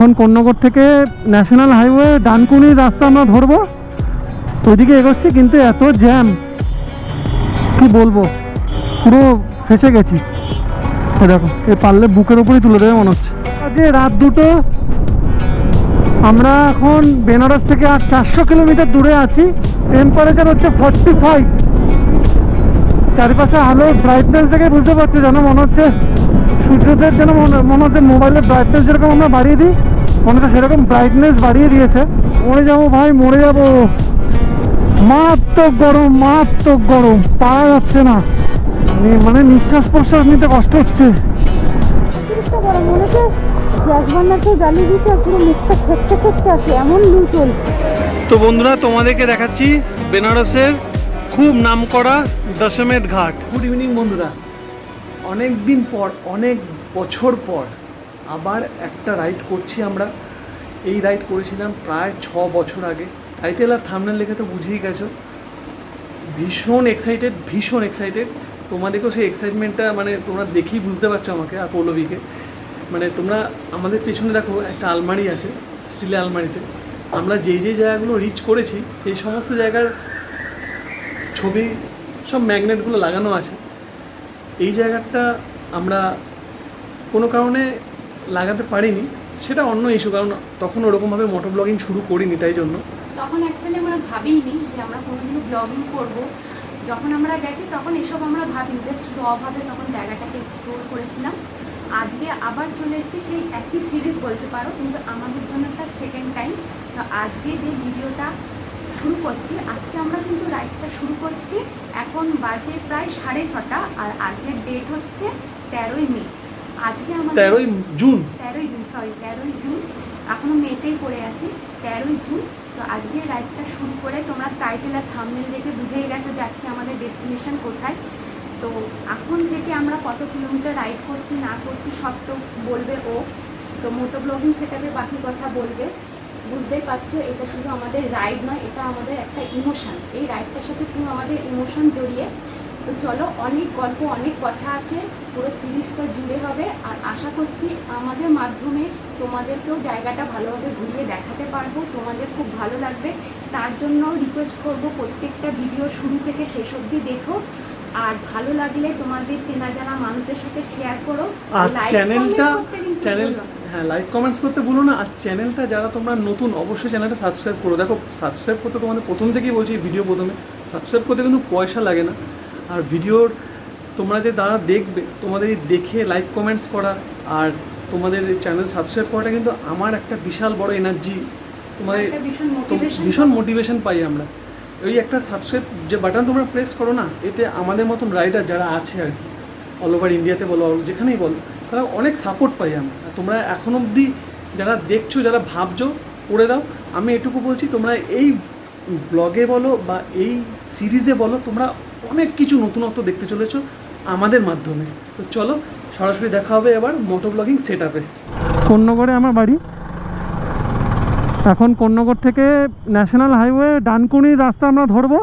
এখন কোন্নগর থেকে national highway ডানকুনির রাস্তা আমরা ধরবো, ওইদিকে এগোচ্ছি, কিন্তু এত জ্যাম কি বলবো, পুরো ফেসে গেছি। এ দেখো, এ পারলে বুকের উপরেই তুলে দেবে মনে হচ্ছে। আজকে রাত 2টো, আমরা এখন বেনারস থেকে আর 400 কিলোমিটার দূরে আছি। টেম্পারেচার হচ্ছে 45। চারিপাশে আলো ব্রাইটনেস দেখে বুঝতে পারছি যেন মনে হচ্ছে সূর্যদের যেন মনে হচ্ছে মোবাইলের ব্রাইটনেস যেরকম আমরা বাড়িয়ে দিই, মনে হচ্ছে সেরকম ব্রাইটনেস বাড়িয়ে দিয়েছে। মরে যাবো ভাই, মরে যাবো, মারাত্মক গরম, মারাত্মক গরম, পারা যাচ্ছে না, মানে নিঃশ্বাস প্রশ্বাস নিতে কষ্ট হচ্ছে। তো বন্ধুরা, তোমাদেরকে দেখাচ্ছি বেনারসের খুব নামকরা দশমেধ ঘাট। গুড ইভিনিং বন্ধুরা, অনেক দিন পর, অনেক বছর পর আবার একটা রাইড করছি আমরা। এই রাইড করেছিলাম প্রায় 6 বছর আগে। টাইটেল আর থাম্বনেল দেখে তো বুঝেই গেছো, ভীষণ এক্সাইটেড, ভীষণ এক্সাইটেড। তোমাদেরকেও সেই এক্সাইটমেন্টটা মানে তোমরা দেখেই বুঝতে পারছো আমাকে আর পৌলবীকে। মানে তোমরা আমাদের পেছনে দেখো একটা আলমারি আছে, স্টিলের আলমারিতে আমরা যে যে জায়গাগুলো রিচ করেছি সেই সমস্ত জায়গার ছবি, সব ম্যাগনেটগুলো লাগানো আছে। এই জায়গাটা আমরা কোনো কারণে লাগাতে পারিনি, সেটা অন্য ইস্যু, কারণ তখন ওরকমভাবে মোটো ব্লগিং শুরু করিনি, তাই জন্য তখন অ্যাকচুয়ালি আমরা ভাবিনি যে আমরা কোনোদিনও ব্লগিং করব। যখন আমরা গেছি তখন এসব আমরা ভাবিনি, জাস্ট রভাবে তখন জায়গাটাকে এক্সপ্লোর করেছিলাম। আজকে আবার চলে এসেছি সেই একই সিরিজ বলতে পারো, কিন্তু আমাদের জন্য একটা সেকেন্ড টাইম। তো আজকে যে ভিডিওটা শুরু করছি, আজকে আমরা কিন্তু রাইডটা শুরু করছি। এখন বাজে প্রায় 6:30, আর আজকের ডেট হচ্ছে 13ই মে। আজকে আমাদের 13ই জুন, সরি 13ই জুন, এখনও মেতেই পড়ে আছি। 13ই জুন। তো আজকে রাইডটা শুরু করে তোমরা টাইটেল আর থাম্বনেল দেখে বুঝেই গেছো যে আজকে আমাদের ডেস্টিনেশন কোথায়। তো এখন থেকে আমরা কত কিলোমিটার রাইড করছি না করছি সব তো বলবে ও। তো মোটো ব্লগিং সেটাপে বাকি কথা বলবে। বুঝতেই পারছো, এটা শুধু আমাদের রাইড নয়, এটা আমাদের একটা ইমোশন। এই রাইডটার সাথে পুরো আমাদের ইমোশন জড়িয়ে। তো চলো, অনেক গল্প, অনেক কথা আছে, পুরো সিরিজটা জুড়ে হবে। আর আশা করছি আমাদের মাধ্যমে তোমাদেরকেও জায়গাটা ভালোভাবে ঘুরিয়ে দেখাতে পারবো, তোমাদের খুব ভালো লাগবে। তার জন্য রিকোয়েস্ট করব, প্রত্যেকটা ভিডিও শুরু থেকে শেষ অবধি দেখো। আর ভালো লাগলে তোমাদের চেনা জানা মানুষদের সাথে শেয়ার করো। আর চ্যানেল চ্যানেল হ্যাঁ, লাইক কমেন্টস করতে ভুলো না। আর চ্যানেলটা যারা তোমরা নতুন, অবশ্যই চ্যানেলটা সাবস্ক্রাইব করো। দেখো, সাবস্ক্রাইব করতে তোমাদের প্রথম থেকেই বলছি, ভিডিও প্রথমে সাবস্ক্রাইব করতে কিন্তু পয়সা লাগে না। আর ভিডিওর তোমরা যে দ্বারা দেখবে, তোমাদের এই দেখে লাইক কমেন্টস করা আর তোমাদের এই চ্যানেল সাবস্ক্রাইব করাটা কিন্তু আমার একটা বিশাল বড় এনার্জি। তোমাদের ভীষণ মোটিভেশন পাই আমরা। ওই একটা সাবস্ক্রাইব যে বাটন তোমরা প্রেস করো না, এতে আমাদের মতন রাইডার যারা আছে আর কি, অল ওভার ইন্ডিয়াতে বলো, যেখানেই বলো, তারা অনেক সাপোর্ট পাই আমরা। তোমরা এখন অবধি যারা দেখছো, যারা ভাবছো, করে দাও। আমি এটুকু বলছি, তোমরা এই ব্লগে বলো বা এই সিরিজে বলো, তোমরা অনেক কিছু নতুনত্ব দেখতে চলেছো আমাদের মাধ্যমে। তো চলো, সরাসরি দেখা হবে এবার মোটো ব্লগিং সেট আপে। কোন্নগরে আমার বাড়ি। এখন কোন্নগর থেকে ন্যাশনাল হাইওয়ে ডানকুনির রাস্তা আমরা ধরবো,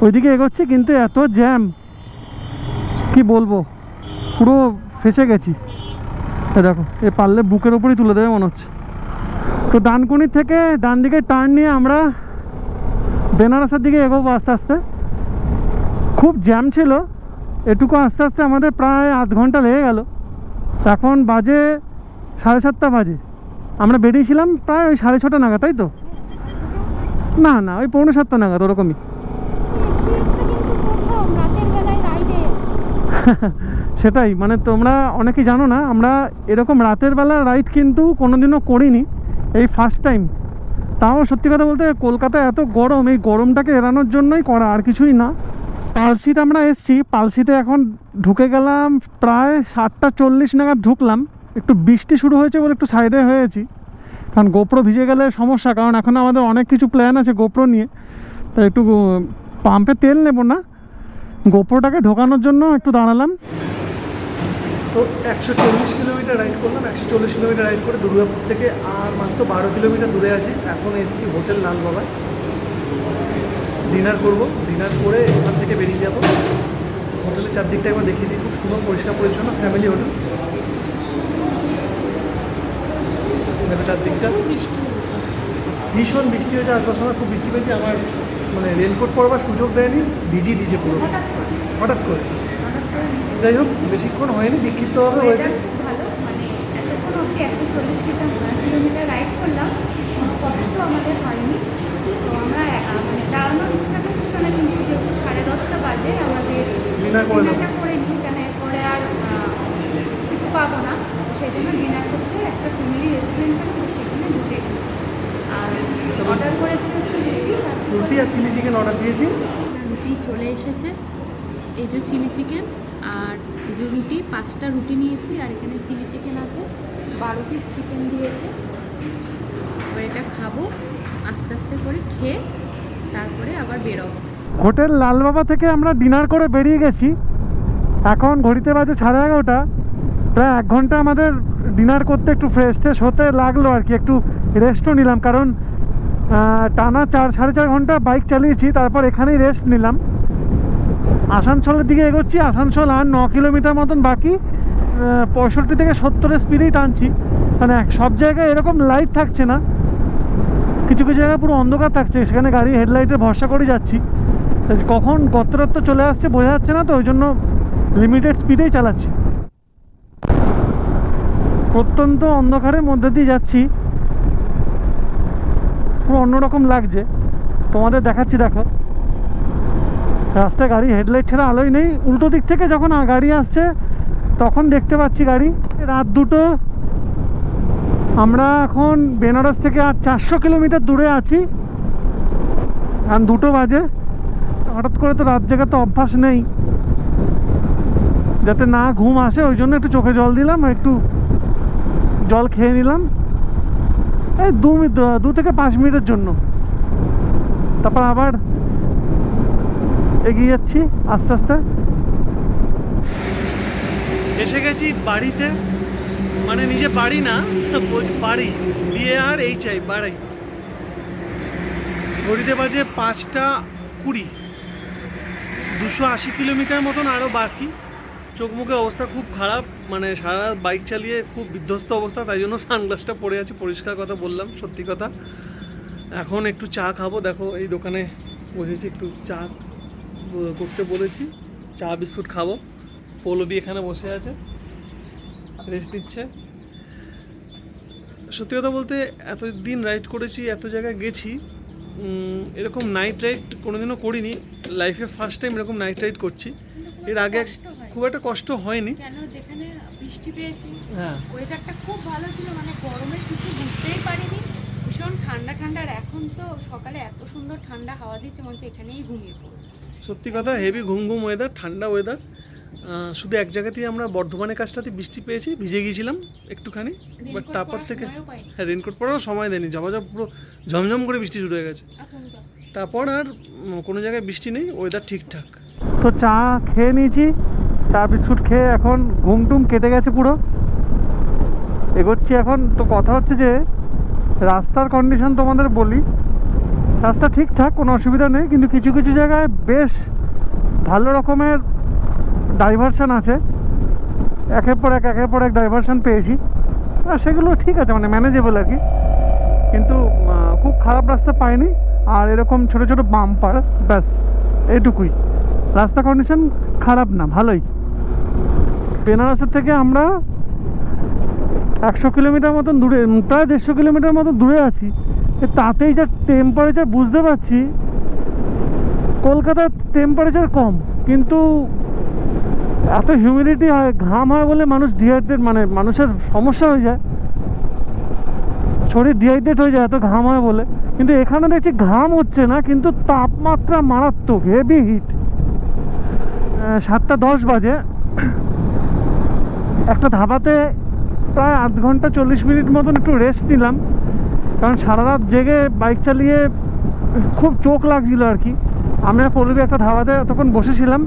ওইদিকে এগোচ্ছি, কিন্তু এত জ্যাম কি বলবো, পুরো ফেসে গেছি। এ দেখো, এ পারলে বুকের উপরেই তুলে দেবে মনে হচ্ছে। তো ডানকুনির থেকে ডান দিকে টার্ন নিয়ে আমরা বেনারসের দিকে এগোবো আস্তে আস্তে। খুব জ্যাম ছিল, এটুকু আস্তে আস্তে আমাদের প্রায় আধ ঘন্টা লেগে গেল। এখন বাজে 7:30 বাজে। আমরা বেরিয়েছিলাম প্রায় ওই 6:30 নাগাদ, তাই তো? না না, ওই 6:45 নাগাদ, ওরকমই। সেটাই, মানে তোমরা অনেকেই জানো না, আমরা এরকম রাতের বেলা রাইড কিন্তু কোনোদিনও করিনি, এই ফার্স্ট টাইম। তাও সত্যি কথা বলতে কলকাতায় এত গরম, এই গরমটাকে এড়ানোর জন্যই করা, আর কিছুই না। পালসিতে আমরা এসছি, পালসিতে এখন ঢুকে গেলাম প্রায় 7:40 নাগাদ ঢুকলাম। একটু বৃষ্টি শুরু হয়েছে বলে একটু সাইডে হয়েছি, কারণ গোপ্রো ভিজে গেলে সমস্যা, কারণ এখন আমাদের অনেক কিছু প্ল্যান আছে গোপ্রো নিয়ে। তো একটু পাম্পে তেল নেব না, গোপ্রোটাকে ঢোকানোর জন্য একটু দাঁড়ালাম। তো 140 কিলোমিটার রাইড করলাম। 140 কিলোমিটার রাইড করে দুর্গাপুর থেকে আর মাত্র 12 কিলোমিটার দূরে আছি। এখন এসেছি হোটেল লালবাগায়, ডিনার করব। ডিনার করে এখান থেকে বেরিয়ে যাব। হোটেলের চারদিকটা একবার দেখিয়ে দিই, খুব সুন্দর, পরিষ্কার পরিচ্ছন্ন, ফ্যামিলি হোটেল। দেখো চারদিকটা খুব বৃষ্টি হয়েছে আজকে। ভীষণ বৃষ্টি হয়েছে, আসবার সময় খুব বৃষ্টি পেয়েছি। আমার মানে রেনকোট পরবার সুযোগ দেয়নি, ভিজিয়ে দিয়েছে পুরো হঠাৎ করে হঠাৎ করে। হঠাৎ করে যাই হোক, বেশিক্ষণ হয়নি, বিক্ষিপ্তভাবে হয়েছে। weather খুব ভালো, মানে এতক্ষণ অবধি 140 কিলোমিটার রাইড করলাম, কোনো কষ্ট আমাদের হয়নি। তো আমরা মানে দাঁড়ানোর ইচ্ছা করছিল না, কিন্তু যেহেতু 10:30 বাজে আমাদের ডিনার করে নেবো। ডিনারটা করে নিই, কেন এরপরে আর কিছু পাবো না। সেই জন্য ডিনার করতে একটা ফ্যামিলি রেস্টুরেন্ট আছে, তো সেখানে ঢুকে গেলাম। আর অর্ডার করেছি হচ্ছে রুটি আর চিলি চিকেন অর্ডার দিয়েছি। রুটি চলে এসেছে, এই যে চিলি চিকেন, আর এই যে রুটি, 5টা রুটি নিয়েছি, আর এখানে চিলি চিকেন আছে, 12 পিস চিকেন দিয়েছে। এবার এটা খাবো, আস্তে আস্তে করে খেয়ে তারপরে আবার বেরোবো। হোটেল লালবাবা থেকে আমরা ডিনার করে বেরিয়ে গেছি। এখন ঘড়িতে বাজে 11:30। প্রায় 1 ঘন্টা আমাদের ডিনার করতে একটু ফ্রেশ ট্রেশ হতে লাগলো আর কি, একটু রেস্টও নিলাম, কারণ টানা 4-4.5 ঘন্টা বাইক চালিয়েছি। তারপর এখানেই রেস্ট নিলাম। আসানসোলের দিকে এগোচ্ছি। আসানসোল আর 9 কিলোমিটার মতন বাকি। 65 থেকে 70 স্পিডেই টানছি। মানে সব জায়গায় এরকম লাইট থাকছে না, কিছু কিছু জায়গায় পুরো অন্ধকার থাকছে, সেখানে গাড়ি হেডলাইটে ভরসা করে যাচ্ছি। কখন গর্তরত্ব চলে আসছে বোঝা যাচ্ছে না, তো ওই জন্য লিমিটেড স্পিডেই চালাচ্ছি। প্রত্যন্ত অন্ধকারের মধ্যে দিয়ে যাচ্ছি, পুরো অন্যরকম লাগছে। তোমাদের দেখাচ্ছি, দেখো রাস্তায় গাড়ি হেডলাইট ছাড়া আলোই নেই। উল্টো দিক থেকে যখন গাড়ি আসছে তখন দেখতে পাচ্ছি গাড়ি। রাত 2টো। আমরা এখন বেনারস থেকে আর 400 কিলোমিটার দূরে আছি, আর 2টো বাজে। হঠাৎ করে তো রাত জায়গা তো অভ্যাস নেই, যাতে না ঘুম আসে ওই জন্য একটু চোখে জল দিলাম, একটু জল খেয়ে নিলাম এই 2 থেকে 5 মিনিটের জন্য। তারপর আবার এগিয়ে যাচ্ছি আস্তে আস্তে। এসে গেছি বাড়িতে, মানে নিজে বাড়ি না, বাড়ি, BARHI বাড়ি। ঘড়িতে বাজে 5:20। 280 কিলোমিটার মতন আরও বাকি। চোখ মুখের অবস্থা খুব খারাপ, মানে সারা রাত বাইক চালিয়ে খুব বিধ্বস্ত অবস্থা, তাই জন্য সানগ্লাসটা পরে আছি। পরিষ্কার কথা বললাম, সত্যি কথা। এখন একটু চা খাবো। দেখো এই দোকানে বসেছি, একটু চা করতে বলেছি, চা বিস্কুট খাবো। পৌলবি এখানে বসে আছে, রেস্ট দিচ্ছে। সত্যি কথা বলতে এতদিন রাইড করেছি, এত জায়গায় গেছি, এরকম নাইট রাইড কোনোদিনও করিনি। লাইফে ফার্স্ট টাইম এরকম নাইট রাইড করছি। এর আগে খুব একটা কষ্ট হয়নি, কেন যেখানে বৃষ্টি পেয়েছি, হ্যাঁ ওয়েদারটা খুব ভালো ছিল, মানে গরমের কিছু বুঝতেই পারিনি, ভীষণ ঠান্ডা ঠান্ডা। আর এখন তো সকালে এত সুন্দর ঠান্ডা হাওয়া দিচ্ছে, মনে হচ্ছে এখানেই ঘুমিয়ে পড়বো। সত্যি কথা, হেভি ঘুম ঘুম ওয়েদার, ঠান্ডা ওয়েদার। শুধু এক জায়গাতেই আমরা বর্ধমানের কাছটাতে বৃষ্টি পেয়েছি, ভিজে গিয়েছিলাম একটুখানি, বাট তারপর থেকে হ্যাঁ রেনকোট পরারও সময় দেয়নি, ঝমাঝম পুরো ঝমঝম করে বৃষ্টি শুরু হয়ে গেছে। তারপর আর কোনো জায়গায় বৃষ্টি নেই, ওয়েদার ঠিকঠাক। তো চা খেয়ে নিয়েছি, চা বিস্কুট খেয়ে এখন ঘুম টুম কেটে গেছে পুরো। এগোচ্ছি এখন। তো কথা হচ্ছে যে রাস্তার কন্ডিশন তোমাদের বলি, রাস্তা ঠিকঠাক, কোনো অসুবিধা নেই, কিন্তু কিছু কিছু জায়গায় বেশ ভালো রকমের ডাইভারশন আছে। একের পর এক ডাইভারশন পেয়েছি, আর সেগুলো ঠিক আছে, মানে ম্যানেজেবল আর কি, কিন্তু খুব খারাপ রাস্তা পাইনি। আর এরকম ছোট ছোট বাম্পার, ব্যাস এইটুকুই। রাস্তা কন্ডিশন খারাপ না, ভালোই। বেনারসের থেকে আমরা 100 কিলোমিটার মতন দূরে, প্রায় 150 কিলোমিটার মতন দূরে আছি। তাতেই যা টেম্পারেচার বুঝতে পারছি, কলকাতার টেম্পারেচার কম, কিন্তু এত হিউমিডিটি হয়, ঘাম হয় বলে মানুষ ডিহাইড্রেট, মানে মানুষের সমস্যা হয়ে যায়, শরীর ডিহাইড্রেট হয়ে যায় এত ঘাম হয় বলে। কিন্তু এখানে দেখছি ঘাম হচ্ছে না, কিন্তু তাপমাত্রা মারাত্মক, হেভি হিট। 7:10 বাজে। একটা ধাবাতে প্রায় 8 ঘন্টা 40 মিনিট মতন একটু রেস্ট নিলাম, কারণ সারা রাত জেগে বাইক চালিয়ে খুব চোখ লাগছিল আর কি। আমরা পল্লবী একটা ধাবাতে তখন বসেছিলাম,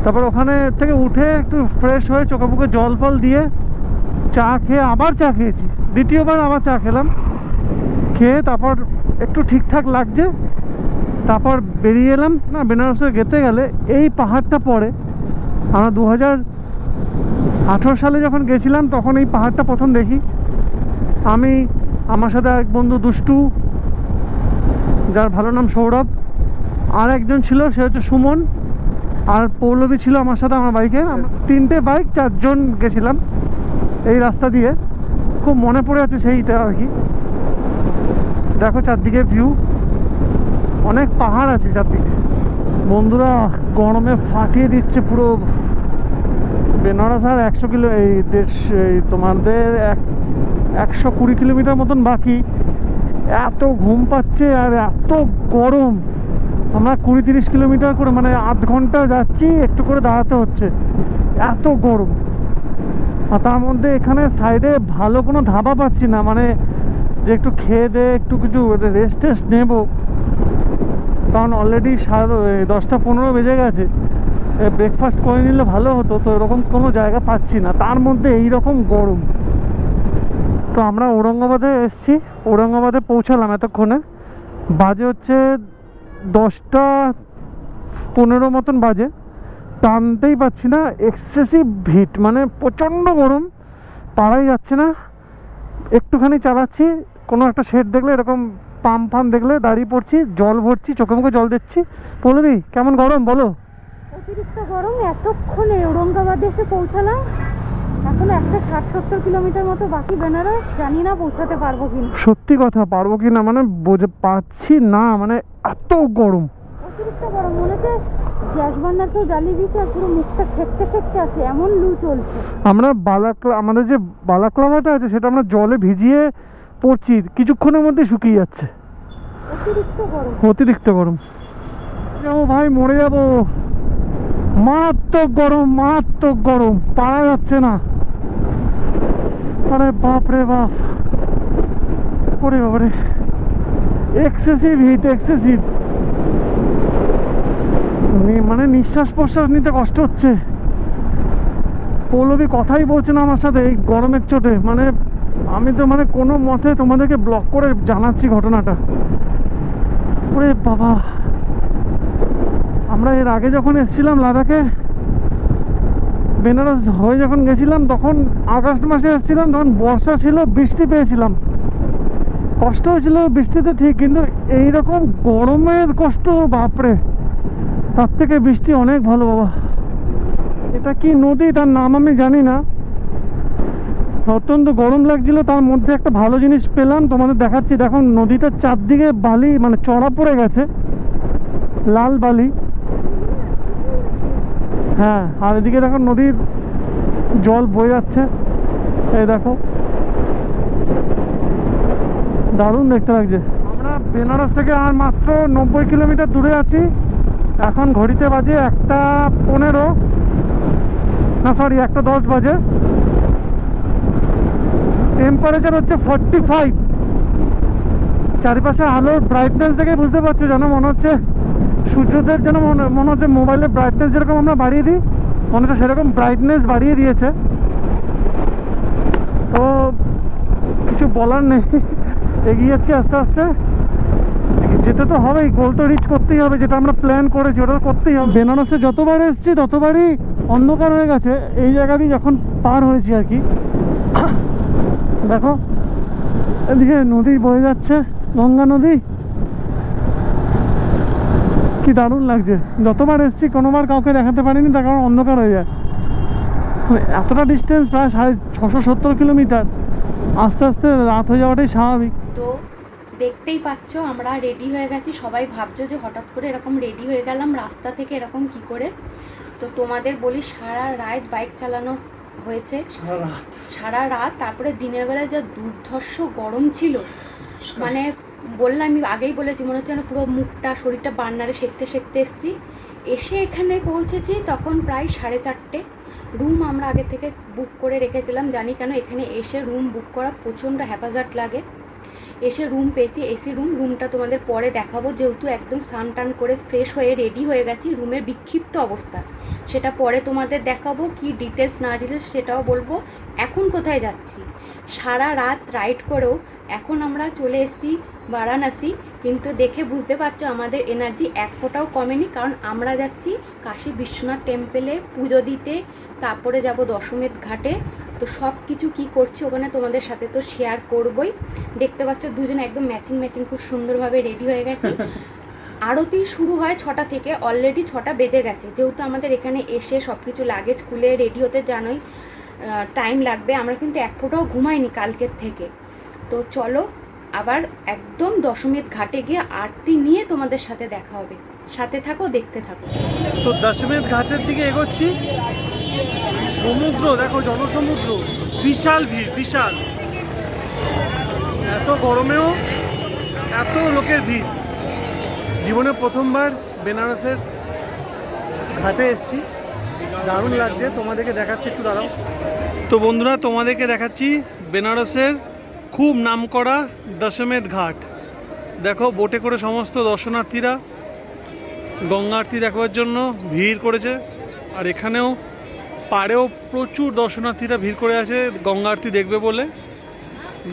তারপর ওখানে থেকে উঠে একটু ফ্রেশ হয়ে চোখে মুখে জল ফল দিয়ে চা খেয়ে আবার চা খেয়েছি, দ্বিতীয়বার আবার চা খেলাম। খেয়ে তারপর একটু ঠিকঠাক লাগছে, তারপর বেরিয়ে এলাম। না, বেনারসে যেতে গেলে এই পাহাড়টা পড়ে। আমরা 2018 সালে যখন গেছিলাম তখন এই পাহাড়টা প্রথম দেখি। আমি, আমার সাথে এক বন্ধু দুষ্টু, যার ভালো নাম সৌরভ, আর একজন ছিল সে হচ্ছে সুমন, আর পৌলবী ছিল আমার সাথে আমার বাইকে। তিনটে বাইক, 4 জন গেছিলাম এই রাস্তা দিয়ে। খুব মনে পড়ে আছে সেইটা আর কি। দেখো চারদিকে ভিউ, অনেক পাহাড় আছে চারদিকে। বন্ধুরা গরমে ফাটিয়ে দিচ্ছে পুরো। বেনারস আর 100 কিলো এই তোমাদের 120 কিলোমিটার মতন বাকি। এত ঘুম পাচ্ছে আর এত গরম। আমরা 20-30 কিলোমিটার করে মানে আধ ঘন্টা যাচ্ছি, একটু করে দাঁড়াতে হচ্ছে, এত গরম। আর তার মধ্যে এখানে সাইডে ভালো কোনো ধাবা পাচ্ছি না, মানে যে একটু খেয়ে দিয়ে একটু কিছু রেস্ট টেস্ট নেবো, কারণ অলরেডি 10টা 15 বেজে গেছে। ব্রেকফাস্ট করে নিলে ভালো হতো, তো এরকম কোনো জায়গা পাচ্ছি না, তার মধ্যে এই রকম গরম। তো আমরা ঔরঙ্গাবাদে এসছি, ঔরঙ্গাবাদে পৌঁছালাম এতক্ষণে। বাজে হচ্ছে 10টা 15 মতন বাজে। টানতেই পাচ্ছি না, এক্সেসিভ হিট, মানে প্রচণ্ড গরম, পারাই যাচ্ছে না। একটুখানি চালাচ্ছি, কোনো একটা শেড দেখলে, এরকম পাম্প ফাম্প দেখলে দাঁড়িয়ে পড়ছি, জল ভরছি, চোখে মুখে জল দিচ্ছি। পৌলবী কেমন গরম বলো? অতিরিক্ত গরম। এতক্ষণে ঔরঙ্গাবাদে এসে পৌঁছালাম, এখন 160-70 কিলোমিটার মতো বাকি বেনারস। জানি না পৌঁছাতে পারবো কিনা। সত্যি কথা, পারবো কি না মানে পাচ্ছি না, মানে এত গরম। অতিরিক্ত গরম, মনে হচ্ছে গ্যাস বার্নারকেও জ্বালিয়ে দিচ্ছে আর পুরো মুখটা সেঁকতে সেঁকতে আছে, এমন লু চলছে। আমরা আমাদের যে বালাক্লাভাটা আছে সেটা আমরা জলে ভিজিয়ে পড়ছি, কিছুক্ষণের মধ্যে শুকিয়ে যাচ্ছে। অতিরিক্ত গরম, অতিরিক্ত গরম। যাবো ভাই, মরে যাবো। মারাত্মক গরম, মারাত্মক গরম, পারা যাচ্ছে না। আরে বাপ রে বাপ, ওরে বাবারে, এক্সেসিভ হিট, এক্সেসিভ। মানে নিঃশ্বাস প্রশ্বাস নিতে কষ্ট হচ্ছে। পৌলবী কথাই বলছে না আমার সাথে এই গরমের চোটে। মানে আমি তো মানে কোনো মতে তোমাদেরকে ব্লক করে জানাচ্ছি ঘটনাটা। ওরে বাবা, আমরা এর আগে যখন এসেছিলাম লাদাখে, বেনারস হয়ে যখন গেছিলাম, তখন আগস্ট মাসে এসেছিলাম, তখন বর্ষা ছিল, বৃষ্টি পেয়েছিলাম, কষ্ট হয়েছিল বৃষ্টিতে ঠিক, কিন্তু এইরকম গরমের কষ্ট বাপরে, তার থেকে বৃষ্টি অনেক ভালো বাবা। এটা কি নদী তার নাম আমি জানি না, অত্যন্ত গরম লাগছিল। তার মধ্যে একটা ভালো জিনিস পেলাম, তোমাদের দেখাচ্ছি। দেখো নদীটার চারদিকে বালি, মানে চড়া পড়ে গেছে, লাল বালি। হ্যাঁ, আর এদিকে দেখো নদীর জল বয়ে যাচ্ছে, এই দেখো, দারুণ দেখতে লাগছে। আমরা বেনারস থেকে আর মাত্র 90 কিলোমিটার দূরে আছি। এখন ঘড়িতে বাজে 1:15, না সরি 1:10 বাজে। টেম্পারেচার হচ্ছে 45। চারিপাশে আলোর ব্রাইটনেস দেখে বুঝতে পারছো, যেন মনে হচ্ছে সূর্যদেব, যেন মনে হচ্ছে মোবাইলের ব্রাইটনেস যেরকম আমরা বাড়িয়ে দিই, মনে হচ্ছে সেরকম ব্রাইটনেস বাড়িয়ে দিয়েছে। তো কিছু বলার নেই, এগিয়ে যাচ্ছি আস্তে আস্তে। যেতে তো হবেই, গোল তো রিচ করতেই হবে, যেটা আমরা প্ল্যান করেছি ওটা তো করতেই হবে। বেনারসে যতবার এসেছি ততবারই অন্ধকার হয়ে গেছে, এই জায়গা দিয়ে যখন পার হয়েছি আর কি। দেখো এদিকে নদী বয়ে যাচ্ছে, গঙ্গা নদী, কি দারুণ লাগছে। যতবার এসেছি কোনোবার কাউকে দেখাতে পারিনি, তার কারণ অন্ধকার হয়ে যায়। মানে এতটা ডিস্টেন্স, প্রায় 670 কিলোমিটার, আস্তে আস্তে রাত হয়ে যাওয়াটাই স্বাভাবিক। তো দেখতেই পাচ্ছ আমরা রেডি হয়ে গেছি। সবাই ভাবছো যে হঠাৎ করে এরকম রেডি হয়ে গেলাম রাস্তা থেকে, এরকম কি করে। তো তোমাদের বলি, সারা রাত বাইক চালানো হয়েছে, সারা রাত। তারপরে দিনের বেলায় যা দুর্ধর্ষ গরম ছিল, মানে বললাম, আমি আগেই বলেছি, মনে হচ্ছে না পুরো মুখটা শরীরটা বার্নারে সেঁকতে সেঁকতে এসেছি। এসে এখানে পৌঁছেছি তখন প্রায় 4:30। রুম আমরা আগে থেকে বুক করে রেখেছিলাম, জানি কেন এখানে এসে রুম বুক করা প্রচণ্ড হ্যাপাজার্ট লাগে। এসে রুম পেয়েছি, এসি রুম। রুমটা তোমাদের পরে দেখাবো, যেহেতু একদম স্নান টান করে ফ্রেশ হয়ে রেডি হয়ে গেছি। রুমের বিক্ষিপ্ত অবস্থা সেটা পরে তোমাদের দেখাবো, কি ডিটেলস না ডিটেলস সেটাও বলবো। এখন কোথায় যাচ্ছি, সারা রাত রাইড করেও এখন আমরা চলে এসেছি বারাণসী। কিন্তু দেখে বুঝতে পারছো আমাদের এনার্জি এক ফোঁটাও কমেনি, কারণ আমরা যাচ্ছি কাশী বিশ্বনাথ টেম্পলে পুজো দিতে, তারপরে যাব দশমেধ ঘাটে, তো সব কিছু কী করছি ওখানে তোমাদের সাথে তো শেয়ার করবই। দেখতে পাচ্ছ দুজনে একদম ম্যাচিং ম্যাচিং খুব সুন্দরভাবে রেডি হয়ে গেছে। আরতি শুরু হয় 6টা থেকে, অলরেডি 6টা বেজে গেছে। যেহেতু আমাদের এখানে এসে সব কিছু লাগেজ খুলে রেডি হতে জানোই টাইম লাগবে, আমরা কিন্তু এক ফোঁটাও ঘুমাইনি কালকের থেকে। তো চলো আবার একদম দশমীর ঘাটে গিয়ে আরতি নিয়ে তোমাদের সাথে দেখা হবে, সাথে থাকো, দেখতে থাকো। তো দশমের ঘাটের দিকে এগোচ্ছি। সমুদ্র দেখো, জনসমুদ্র, বিশাল ভিড়, বিশাল। এত গরমেও এত লোকের ভিড়। জীবনে প্রথমবার বেনারসের ঘাটে এসেছি, দারুণ লাগছে। তোমাদেরকে দেখাচ্ছি, একটু দাঁড়াও। তো বন্ধুরা তোমাদেরকে দেখাচ্ছি বেনারসের খুব নামকরা দশমেধ ঘাট। দেখো বোটে করে সমস্ত দর্শনার্থীরা গঙ্গা আরতি দেখবার জন্য ভিড় করেছে। আর এখানেও পাড়েও প্রচুর দর্শনার্থীরা ভিড় করে আছে গঙ্গা আরতি দেখবে বলে।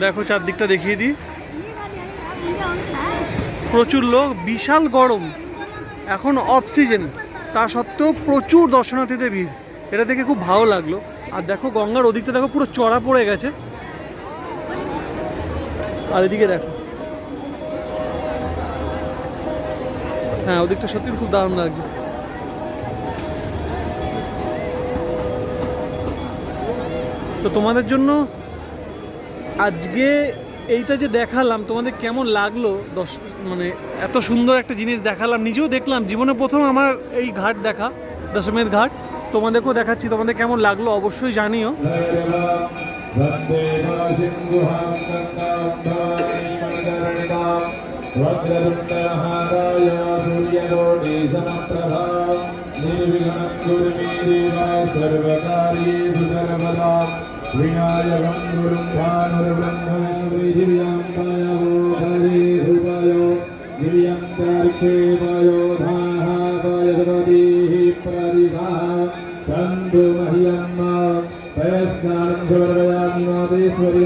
দেখো চারদিকটা দেখিয়ে দিই, প্রচুর লোক, বিশাল গরম, এখন অফ সিজন, তা সত্ত্বেও প্রচুর দর্শনার্থীদের ভিড়। এটা দেখে খুব ভালো লাগলো। আর দেখো গঙ্গার ওদিকটা দেখো পুরো চড়া পড়ে গেছে, আর এদিকে দেখো, হ্যাঁ ওদিকটা সত্যি খুব দারুণ লাগছে। তো তোমাদের জন্য আজকে এইটা যে দেখালাম, তোমাদের কেমন লাগলো? মানে এত সুন্দর একটা জিনিস দেখালাম, নিজেও দেখলাম, জীবনে প্রথম আমার এই ঘাট দেখা, দশমেধ ঘাট। তোমাদেরকেও দেখাচ্ছি, তোমাদের কেমন লাগলো অবশ্যই জানিও। विनायकं गुरुं भानुर्ब्रह्मविधिर्यं पायवो गिरियं तार्के पायो धाः पायसवतीः प्रदिशः चन्दु मह्यं पयस्नानं समर्पयामि मातेश्वरी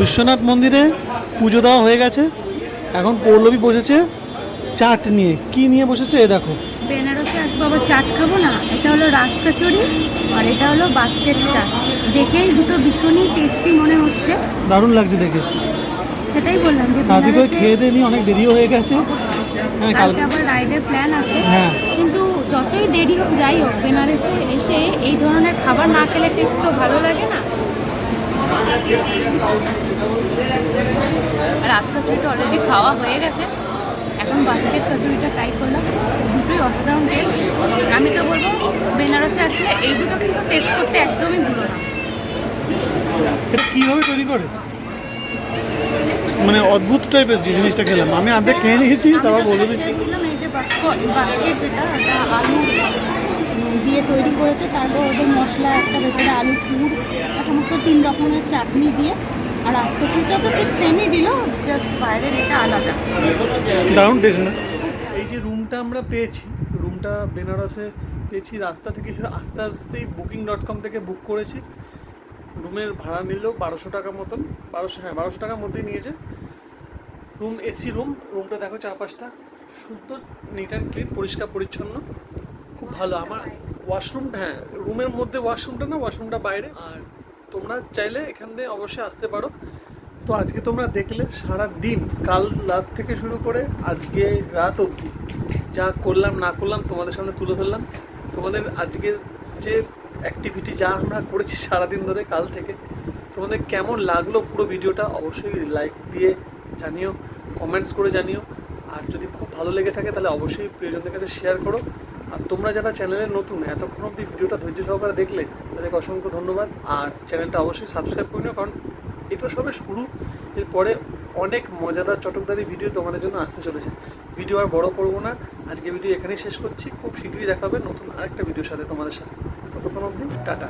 বিশ্বনাথ মন্দিরে পুজো দেওয়া হয়ে গেছে, এখন পৌলবী বসেছে চাট নিয়ে। কি নিয়ে বসেছে এ দেখো। বেনারসে আসবো আবার চাট খাবো না, এটা হলো রাজ কচুরি আর এটা হলো বাস্কেট চাট। দেখেই দুটো ভীষণই টেস্টি মনে হচ্ছে, দারুণ লাগছে দেখে। সেটাই বললাম যে দাদি করে বেনারসে খেয়ে দিয়ে অনেক দেরিও হয়ে গেছে। হ্যাঁ কালকে আবার রাইডের প্ল্যান আছে। হ্যাঁ। কিন্তু যতই দেরি হোক যাই হোক, বেনারসে এসে এই ধরনের খাবার না খেলে টেস্ট তো ভালো লাগে না। রাজ কচুরিটা অলরেডি খাওয়া হয়ে গেছে, এখন বাস্কেট কচুরিটা ট্রাই করলাম, দুটোই অসাধারণ টেস্ট। আমি তো বলবো বেনারসে আসলে এই দুটো কিন্তু টেস্ট করতে একদমই ভুলো না। এটা কীভাবে তৈরি করে, মানে অদ্ভুত টাইপের যে জিনিসটা খেলাম আমি, অর্ধেক খেয়ে নিয়েছি, তারপর বলবি। বললাম এই যে বাস্কেট যেটা এটা আলু দিয়ে তৈরি করেছে, তারপর ওদের মশলা একটা ভেতরে আলু চুর আর সমস্ত 3 রকমের চাটনি দিয়ে। আর আজকে চুরটা তো ঠিক সেমই দিল, জাস্ট বাইরের এটা আলাদা। দারুণ টেস্ট না? এই যে রুমটা আমরা পেয়েছি, রুমটা বেনারসে পেয়েছি রাস্তা থেকে আস্তে আস্তেই booking.com থেকে বুক করেছি। রুমের ভাড়া নিল 1200 টাকা মতন, 1200 টাকার মধ্যেই নিয়েছে। রুম এসি রুম, রুমটা দেখো চারপাশটা সুন্দর, নিট অ্যান্ড ক্লিন, পরিষ্কার পরিচ্ছন্ন, খুব ভালো। আমার ওয়াশরুমটা, হ্যাঁ রুমের মধ্যে ওয়াশরুমটা না, ওয়াশরুমটা বাইরে। আর তোমরা চাইলে এখান দিয়ে অবশ্যই আসতে পারো। তো আজকে তোমরা দেখলে সারা দিন, কাল রাত থেকে শুরু করে আজকে রাত অবধি যা করলাম না করলাম তোমাদের সামনে তুলে ধরলাম। তোমাদের আজকের যে অ্যাক্টিভিটি যা আমরা করেছি সারাদিন ধরে কাল থেকে, তোমাদের কেমন লাগলো পুরো ভিডিওটা অবশ্যই লাইক দিয়ে জানিও, কমেন্টস করে জানিও। আর যদি খুব ভালো লেগে থাকে তাহলে অবশ্যই প্রিয়জনদের কাছে শেয়ার করো। আর তোমরা যারা চ্যানেলে নতুন এতক্ষণ অবধি ভিডিওটা ধৈর্য সহকারে দেখলে তাদেরকে অসংখ্য ধন্যবাদ। আর চ্যানেলটা অবশ্যই সাবস্ক্রাইব করে নিও, কারণ এটা সবে শুরু, এরপরে অনেক মজাদার চটকদারি ভিডিও তোমাদের জন্য আসতে চলেছে। ভিডিও আর বড় করবো না, আজকে ভিডিও এখানেই শেষ করছি। খুব শীঘ্রই দেখা হবে নতুন আরেকটা ভিডিওর সাথে তোমাদের সাথে। ততক্ষণ অবধি টাটা।